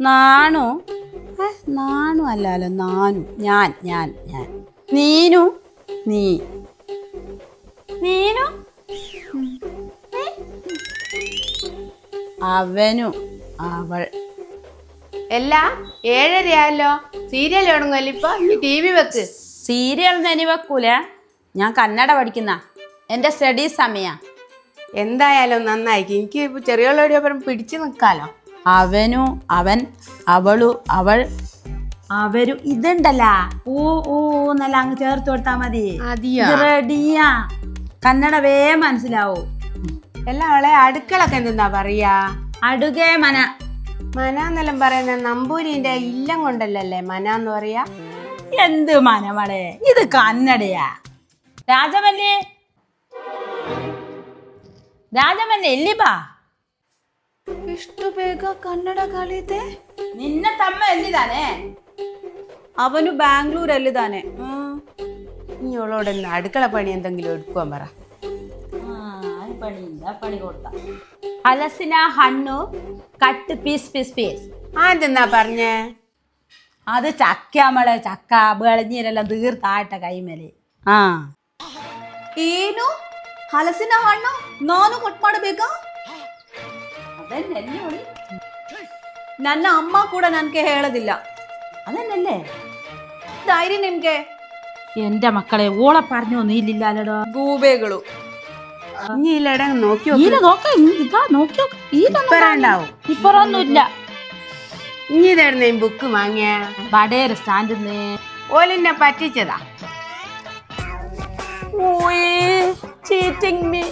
നാണു നാണു അല്ലല്ലോ നാനു ഞാൻ ഞാൻ ഞാൻ നീനു നീ നീനു അവനു അവൾ എല്ലാ 7:30 സീരിയൽ തുടങ്ങുമല്ലോ ഇപ്പൊ ടി വി വെക്ക്. സീരിയൽ നനി വെക്കൂല, ഞാൻ കന്നഡ പഠിക്കുന്ന എൻ്റെ സ്റ്റഡീസ് സമയ. എന്തായാലും നന്നായിരിക്കും, എനിക്ക് ഇപ്പൊ ചെറിയോളോടിയൊപ്പം പിടിച്ചു നിൽക്കാലോ. അവനു അവൻ അവളു അവൾ അവരു ഇതുണ്ടല്ല ഊ ഊ എന്നല്ല അങ്ങ് ചേർത്ത് കൊടുത്താ മതി. റെഡിയാ, കന്നഡ വേ മനസ്സിലാവൂ. എല്ലാം അവളെ അടുക്കളൊക്കെ എന്തെന്നാ പറയാ? അടുകേ മന. മന എന്നെല്ലാം പറയുന്ന നമ്പൂരിന്റെ ഇല്ലം കൊണ്ടല്ലേ മന എന്ന് പറയാ. എന്ത് മനമളെ, ഇത് കന്നഡയാ. രാജമല്ലി ರಾಜಮಲ್ಲಿ ಎಲ್ಲಿ ಬಾ. ಇಷ್ಟು ಬೇಗ ಕನ್ನಡ ಕಲಿತೆ? ನಿನ್ನ ತಮ್ಮ ಎಲ್ಲಿದ್ದಾನೆ? ಅವನು ಬ್ಯಾಂಗ್ಳೂರಲ್ಲಿದ್ದಾನೆ. ഇനി അവളോട് അടുക്കള പണി എന്തെങ്കിലും എടുക്കുവാൻ പറ. പണി കൊടുത്ത ഹലസിന ഹണ്ണു കട്ട് പീസ് പീസ് പീസ്. അതെന്നാ പറഞ്ഞേ? അത് ചക്ക മളെ, ചക്ക ಬೆಳഞ്ഞിരെല്ലാം തീർത്തായിട്ട കൈമേലെ. ಏನು ಹಲಸಿನ ಹಣ್ಣು ನಾನು ಕಟ್ ಮಾಡಬೇಕಾ? ಅದನ್ನೆಲ್ಲಿ ನೋಡಿ, ನನ್ನ ಅಮ್ಮ ಕೂಡ ನನಗೆ ಹೇಳೋದಿಲ್ಲ. അതന്നല്ലേ ಧೈರ್ಯ ನಿಮ್ಗೆ? എന്റെ മക്കളെ ഓളെ പറഞ്ഞൊന്നും ഇല്ലല്ലോ. ഗൂബേകളു ഇനി ഇല്ലട നോക്കി ഇപ്പൊറൊന്നുമില്ല. ഇനി ഇതായിരുന്നു ബുക്ക് വാങ്ങിയ വടേര് സ്റ്റാൻഡിന്ന് ഓലിന്നെ പറ്റിച്ചതാ. cheating me.